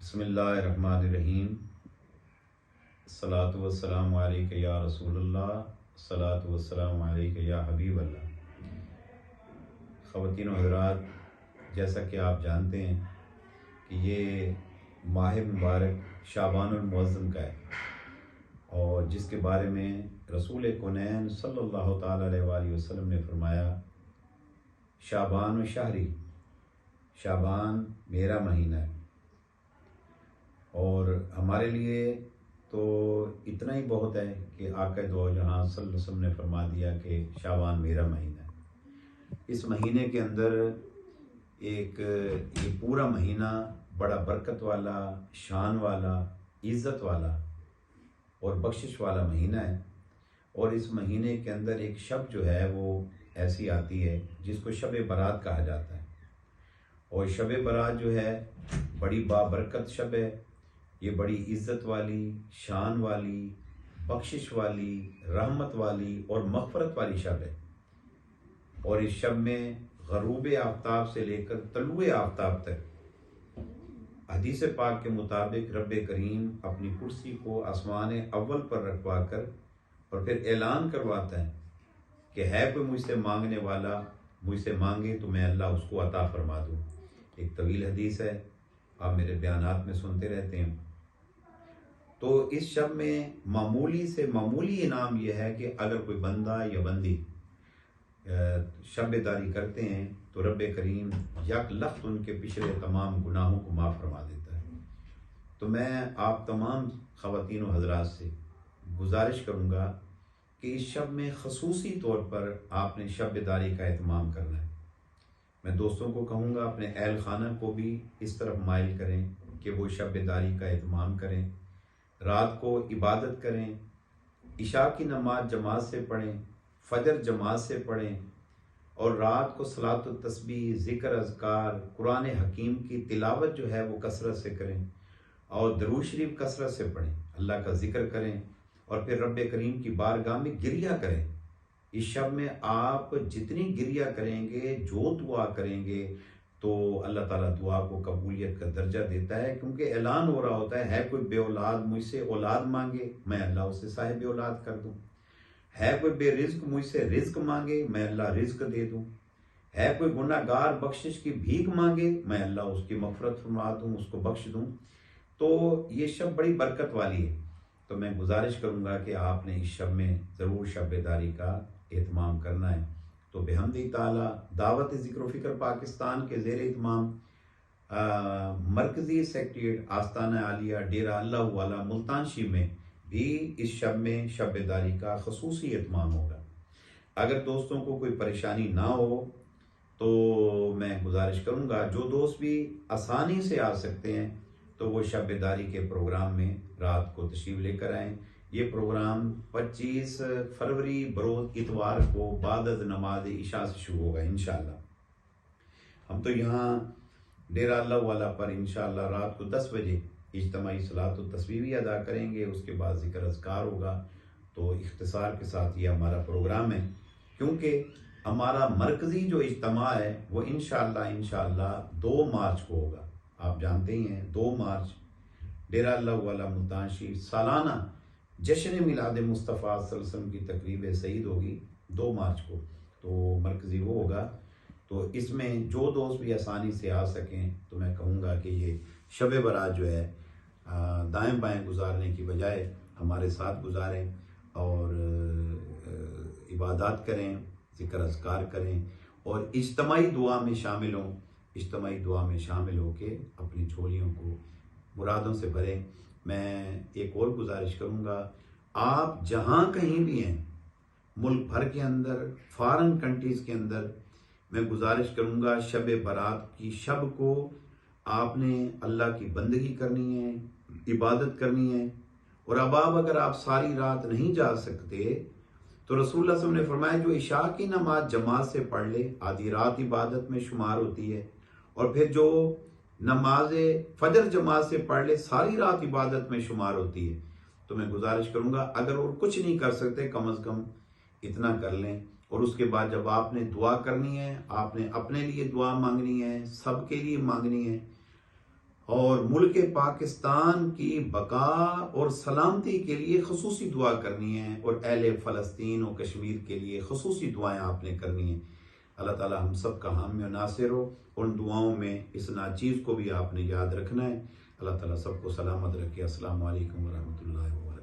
बिस्मिल्लाहिर्रहमानिर्रहीम। सलातु वस्सलामु अलैका या रसूलल्लाह, सलातु वस्सलामु अलैका या हबीबल्लाह। ख़वातीन व हज़रात, जैसा कि आप जानते हैं कि ये माह मुबारक शाबानुल मुअज़्ज़म का है और जिसके बारे में रसूल कौनैन सल्लल्लाहु तआला अलैहि वसल्लम ने फरमाया, शाबान व शहरी, शाबान मेरा महीना है। और हमारे लिए तो इतना ही बहुत है कि आका दो जहां सल्लल्लाहु अलैहि वसल्लम ने फरमा दिया कि शाबान मेरा महीना है। इस महीने के अंदर ये पूरा महीना बड़ा बरकत वाला, शान वाला, इज़्ज़त वाला और बख्शिश वाला महीना है। और इस महीने के अंदर एक शब जो है वो ऐसी आती है जिसको शब बारात कहा जाता है। और शब बारात जो है बड़ी बाबरकत शब है। ये बड़ी इज़्ज़त वाली, शान वाली, बख्शिश वाली, रहमत वाली और मग़फ़रत वाली शब है। और इस शब में ग़रूब आफ्ताब से लेकर तलुए आफ्ताब तक हदीस पाक के मुताबिक रब करीम अपनी कुर्सी को आसमान अव्वल पर रखवा कर और फिर ऐलान करवाता है कि है कोई मुझसे मांगने वाला, मुझसे मांगे तो मैं अल्लाह उसको अता फरमा दूँ। एक तवील हदीस है, आप मेरे बयानात में सुनते रहते हैं। तो इस शब में मामूली से मामूली इनाम यह है कि अगर कोई बंदा या बंदी शब्बेदारी करते हैं तो रब करीम यक लख्त उनके पिछले तमाम गुनाहों को माफ़ फरमा देता है। तो मैं आप तमाम ख़वातीन व हज़रात से गुजारिश करूँगा कि इस शब में ख़ुसूसी तौर पर आपने शब्बेदारी का एहतमाम करना है। मैं दोस्तों को कहूँगा अपने अहल खाना को भी इस तरफ माइल करें कि वो शब्बेदारी का एहतमाम करें, रात को इबादत करें, इशा की नमाज जमात से पढ़ें, फजर जमात से पढ़ें और रात को सलात व तस्बीह, ज़िक्र, अज़कार, कुरान हकीम की तिलावत जो है वो कसरत से करें और दरूद शरीफ कसरत से पढ़ें, अल्लाह का ज़िक्र करें और फिर रब करीम की बारगाह में गिरिया करें। इस शब में आप जितनी गिरिया करेंगे, जो दुआ करेंगे, तो अल्लाह ताला दुआ को कबूलियत का दर्जा देता है। क्योंकि ऐलान हो रहा होता है कोई बे औलाद मुझसे औलाद मांगे, मैं अल्लाह उसे साहिब औलाद कर दूँ। है कोई बेरिज़्क मुझसे रिज़्क मांगे, मैं अल्लाह रिज़्क दे दूँ। है कोई गुनाहगार बख्शिश की भीख मांगे, मैं अल्लाह उसकी मग़फ़रत फरमा दूँ, उसको बख्श दूँ। तो ये शब बड़ी बरकत वाली है। तो मैं गुजारिश करूँगा कि आपने इस शब में ज़रूर शब्बेदारी का एहतमाम करना है। तो बेहम्दि ताला दावत ज़िक्र फ़िक्र पाकिस्तान के ज़ेर इत्माम मरकज़ी सेक्रेटेरिएट आस्ताना आलिया डेरा अल्लाह वाला मुल्तानशी में भी इस शब में शब्बेदारी का ख़ुसूसी एहतमाम होगा। अगर दोस्तों को कोई परेशानी ना हो तो मैं गुजारिश करूँगा जो दोस्त भी आसानी से आ सकते हैं तो वो शब्बेदारी के प्रोग्राम में रात को तशरीफ़ लेकर आएँ। ये प्रोग्राम 25 फरवरी बरोज़ इतवार को बाद नमाज इशा से शुरू होगा इंशाअल्लाह। हम तो यहाँ डेरा अल्लाह वाला पर इंशाअल्लाह रात को 10 बजे इज्तिमाई सलात व तस्बीह भी अदा करेंगे। उसके बाद ज़िक्र अज़कार होगा। तो इख्तिसार के साथ ये हमारा प्रोग्राम है, क्योंकि हमारा मरकज़ी जो इज्तिमा है वो इंशाअल्लाह 2 मार्च को होगा। आप जानते ही हैं 2 मार्च डेरा अल्लाह वाला मुल्तानशी सालाना जश्न मिलाद मुस्तफ़ा सल्लल्लाहु अलैहि वसल्लम की तकरीब सईद होगी 2 मार्च को। तो मरकज़ी वो होगा। तो इसमें जो दोस्त भी आसानी से आ सकें तो मैं कहूँगा कि ये शब बारात जो है दाएं बाएं गुजारने की बजाय हमारे साथ गुजारें और इबादत करें, ज़िक्र अज़कार करें और इज्तिमाई दुआ में शामिल हों। इज्तिमाई दुआ में शामिल होकर अपनी झोलियों को मुरादों से भरें। मैं एक और गुजारिश करूँगा, आप जहाँ कहीं भी हैं मुल्क भर के अंदर, फॉरेन कंट्रीज़ के अंदर, मैं गुजारिश करूँगा शब बारात की शब को आपने अल्लाह की बंदगी करनी है, इबादत करनी है। और अब अगर आप सारी रात नहीं जा सकते तो रसूलुल्लाह सल्लल्लाहु अलैहि वसल्लम ने फरमाया जो इशा की नमाज जमात से पढ़ ले आधी रात इबादत में शुमार होती है और फिर जो नमाज फजर जमात से पढ़ ले सारी रात इबादत में शुमार होती है। तो मैं गुजारिश करूँगा अगर और कुछ नहीं कर सकते कम अज़ कम इतना कर लें। और उसके बाद जब आपने दुआ करनी है, आपने अपने लिए दुआ मांगनी है, सबके लिए मांगनी है, और मुल्क पाकिस्तान की बका और सलामती के लिए खसूसी दुआ करनी है, और अहले फ़लस्तीन और कश्मीर के लिए खसूसी दुआएं आपने करनी है। अल्लाह ताला हम सब का हामी और नासिर हो। उन दुआओं में इस नाचीज़ को भी आपने याद रखना है। अल्लाह ताला सबको सलामत रखे। अस्सलामु अलैकुम व रहमतुल्लाहि व बरकातहू।